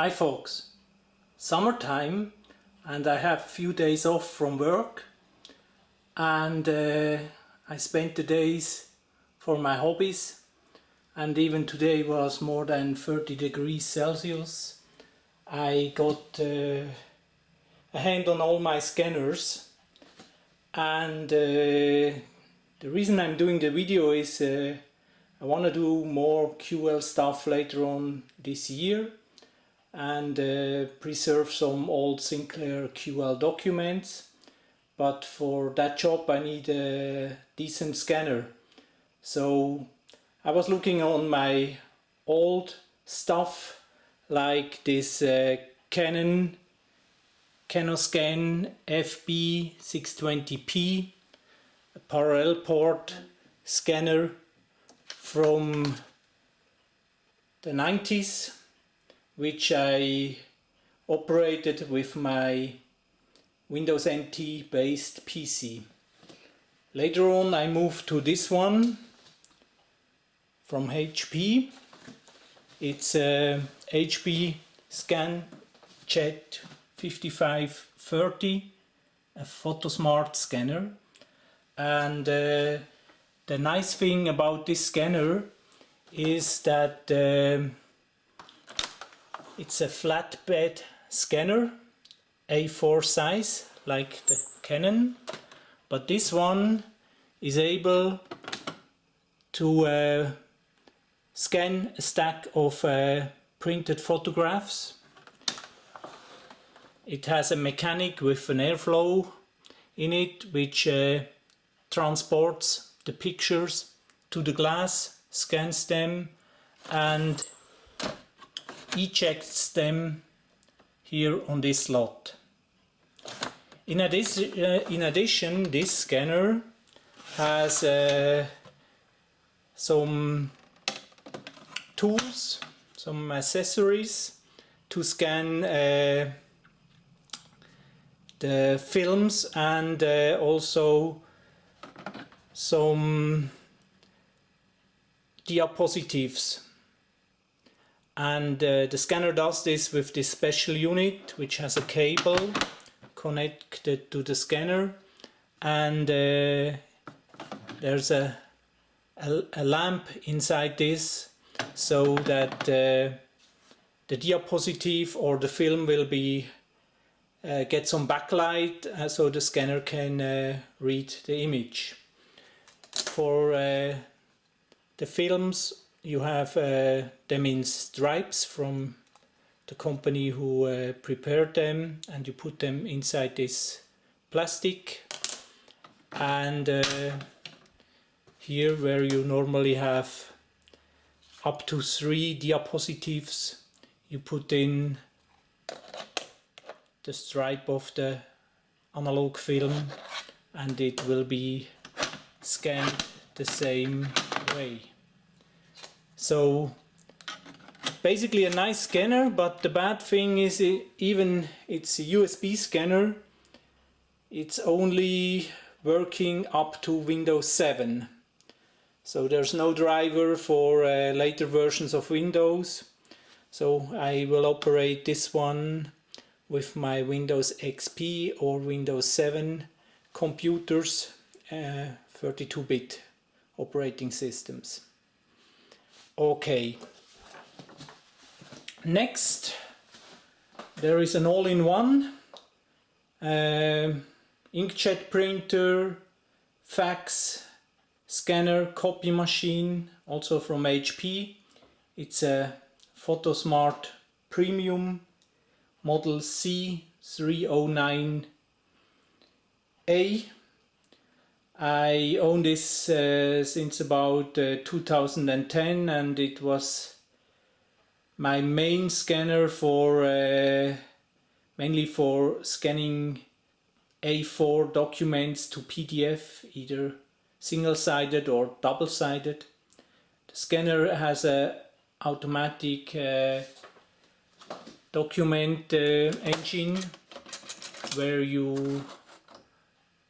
Hi folks, summertime and I have a few days off from work and I spent the days for my hobbies, and even today was more than 30 degrees Celsius. I got a hand on all my scanners, and the reason I'm doing the video is I want to do more QL stuff later on this year and preserve some old Sinclair QL documents, but for that job I need a decent scanner. So I was looking on my old stuff like this Canon Canoscan FB620p, a parallel port scanner from the 90s, which I operated with my Windows NT based PC. Later on I moved to this one from HP. It's a HP ScanJet 5530, a PhotoSmart scanner. And the nice thing about this scanner is that it's a flatbed scanner, A4 size, like the Canon, but this one is able to scan a stack of printed photographs. It has a mechanic with an airflow in it which transports the pictures to the glass, scans them and ejects them here on this slot. In addition, this scanner has some tools, some accessories to scan the films and also some diapositives. And the scanner does this with this special unit which has a cable connected to the scanner, and there's a lamp inside this so that the diapositive or the film will be get some backlight so the scanner can read the image. For the films you have them in stripes from the company who prepared them, and you put them inside this plastic, and here where you normally have up to 3 diapositives, you put in the stripe of the analog film and it will be scanned the same way. So basically a nice scanner, but the bad thing is even it's a USB scanner, it's only working up to Windows 7. So there's no driver for later versions of Windows. So I will operate this one with my Windows XP or Windows 7 computers, 32-bit operating systems. Okay. Next, there is an all-in-one inkjet printer, fax, scanner, copy machine, also from HP. It's a PhotoSmart Premium model C309A. I own this since about 2010, and it was my main scanner for mainly for scanning A4 documents to PDF, either single-sided or double-sided. The scanner has a automatic document engine where you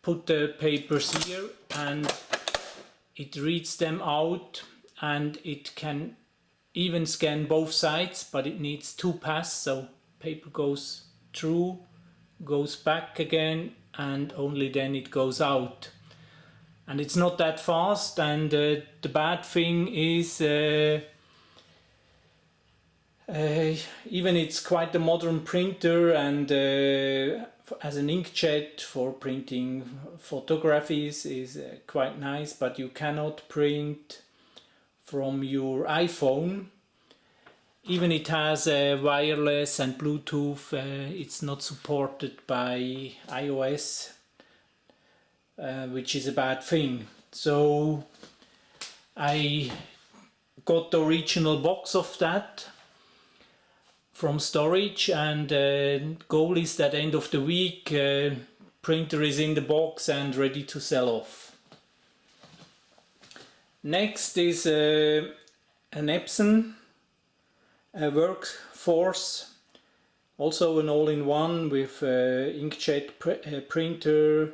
put the papers here and it reads them out, and it can even scan both sides, but it needs 2 passes, so paper goes through, goes back again, and only then it goes out. And it's not that fast, and the bad thing is even it's quite a modern printer, and as an inkjet for printing photographies is quite nice, but you cannot print from your iPhone. Even it has wireless and Bluetooth, it's not supported by iOS, which is a bad thing. So I got the original box of that from storage, and goal is that end of the week printer is in the box and ready to sell off. Next is an Epson Workforce, also an all-in-one with inkjet printer,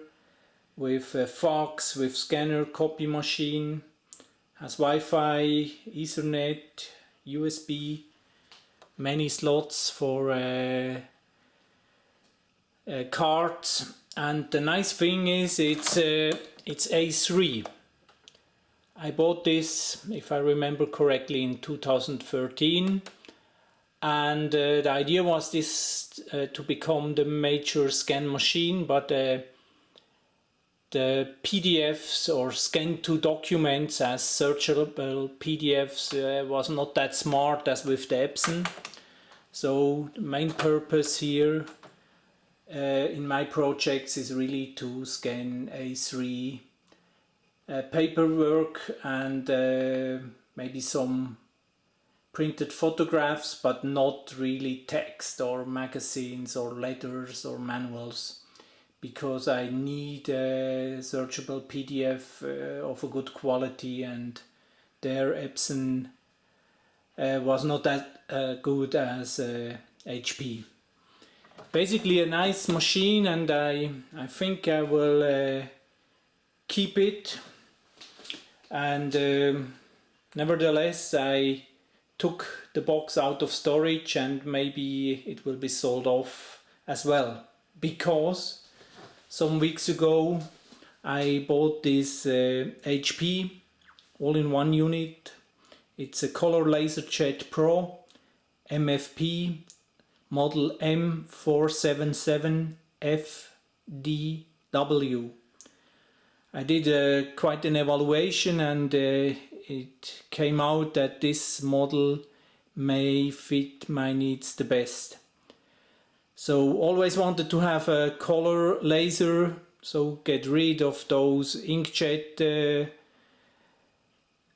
with fax, with scanner, copy machine, has Wi-Fi, Ethernet, USB, many slots for cards, and the nice thing is it's A3. I bought this, if I remember correctly, in 2013, and the idea was this to become the major scan machine, but the PDFs or scan to documents as searchable PDFs was not that smart as with the Epson. So the main purpose here in my projects is really to scan A3 paperwork and maybe some printed photographs, but not really text or magazines or letters or manuals, because I need a searchable PDF of a good quality, and their Epson was not that good as HP. Basically a nice machine, and I think I will keep it. And nevertheless, I took the box out of storage, and maybe it will be sold off as well, because some weeks ago I bought this HP all-in-one unit. It's a Color LaserJet Pro MFP model M477FDW. I did quite an evaluation, and it came out that this model may fit my needs the best. So always wanted to have a color laser, so get rid of those inkjet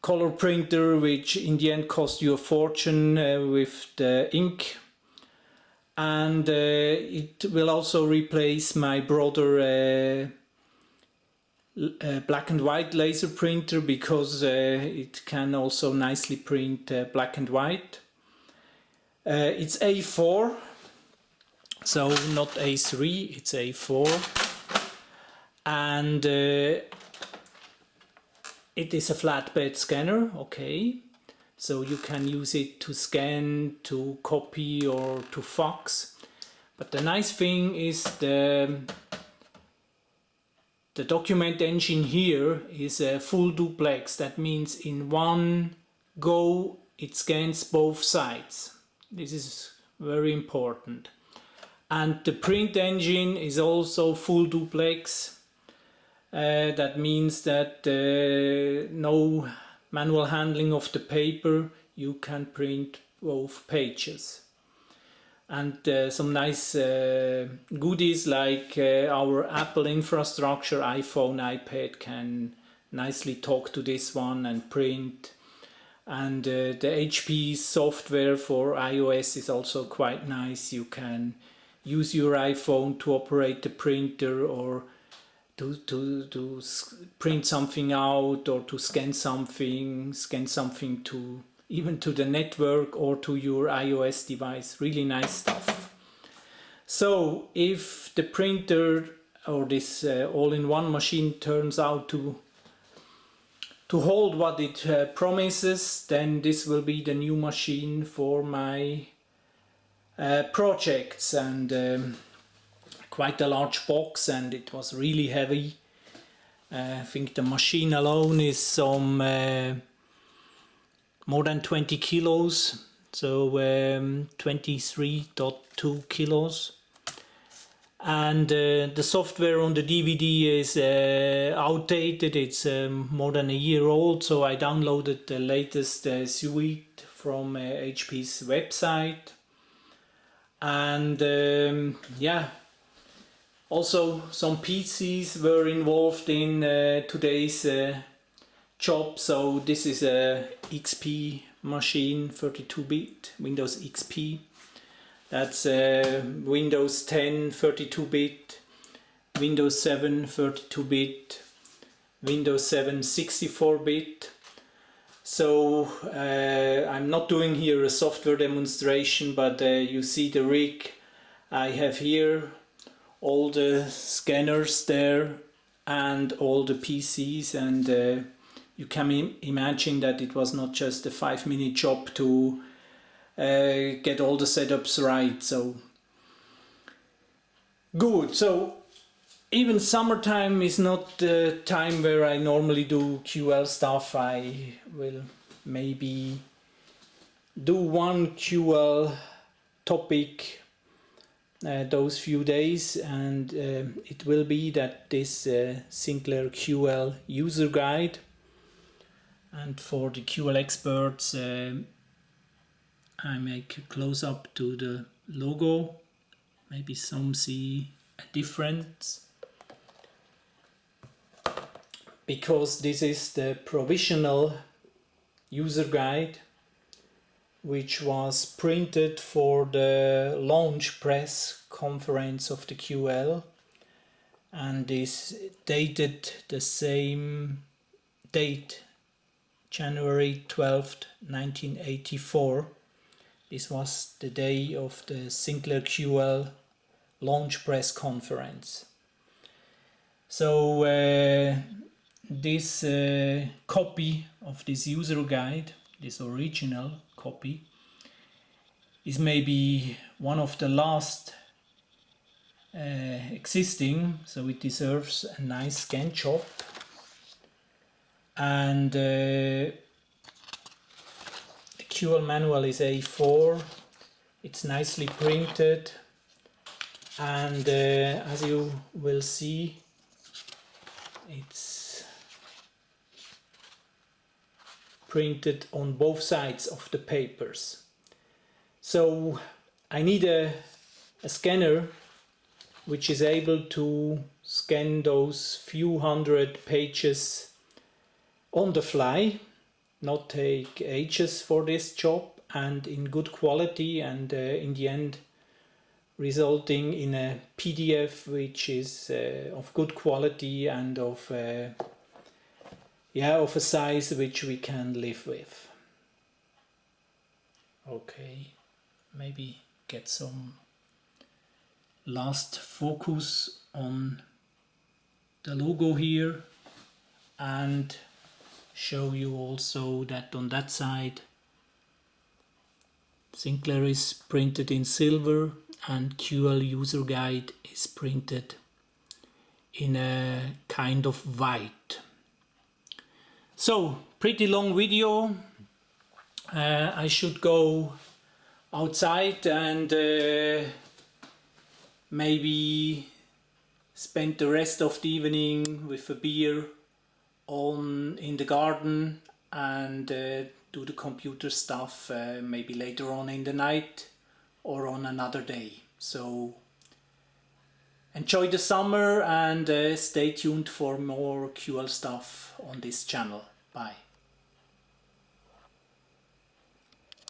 color printer, which in the end cost you a fortune with the ink. And it will also replace my brother black and white laser printer, because it can also nicely print black and white. It's A4, so not A3, it's A4, and it is a flatbed scanner, okay, so you can use it to scan, to copy, or to fax. But the nice thing is the document engine here is a full duplex. That means in one go it scans both sides. This is very important. And the print engine is also full duplex. That means that no manual handling of the paper, you can print both pages. And some nice goodies like our Apple infrastructure, iPhone, iPad can nicely talk to this one and print. And the HP software for iOS is also quite nice. You can use your iPhone to operate the printer, or to print something out, or to scan something to even to the network or to your iOS device. Really nice stuff. So if the printer or this all-in-one machine turns out to to hold what it promises, then this will be the new machine for my projects. And quite a large box, and it was really heavy. I think the machine alone is some more than 20 kilos, so 23.2 kilos. And the software on the DVD is outdated. It's more than a year old, so I downloaded the latest suite from HP's website. And yeah, also some PCs were involved in today's job. So this is a XP machine, 32-bit, Windows XP. That's Windows 10 32-bit, Windows 7 32-bit, Windows 7 64-bit. So I'm not doing here a software demonstration, but you see the rig I have here, all the scanners there and all the PCs, and you can imagine that it was not just a 5-minute job to get all the setups right. So good. So even summertime is not the time where I normally do QL stuff. I will maybe do one QL topic those few days, and it will be that this Sinclair QL User Guide. And for the QL experts, I make a close-up to the logo. Maybe some see a difference, because this is the Provisional User Guide, which was printed for the launch press conference of the QL, and is dated the same date, January 12th, 1984. This was the day of the Sinclair QL launch press conference. So this copy of this user guide, this original copy, is maybe one of the last existing, so it deserves a nice scan job. And the QL manual is A4, it's nicely printed, and as you will see, it's printed on both sides of the papers. So I need a scanner which is able to scan those few hundred pages on the fly, not take ages for this job, and in good quality, and in the end resulting in a PDF which is of good quality and of a size which we can live with. Okay, maybe get some last focus on the logo here, and show you also that on that side Sinclair is printed in silver and QL User Guide is printed in a kind of white. So, pretty long video. I should go outside and maybe spend the rest of the evening with a beer in the garden, and do the computer stuff maybe later on in the night or on another day. So enjoy the summer and stay tuned for more QL stuff on this channel. Bye.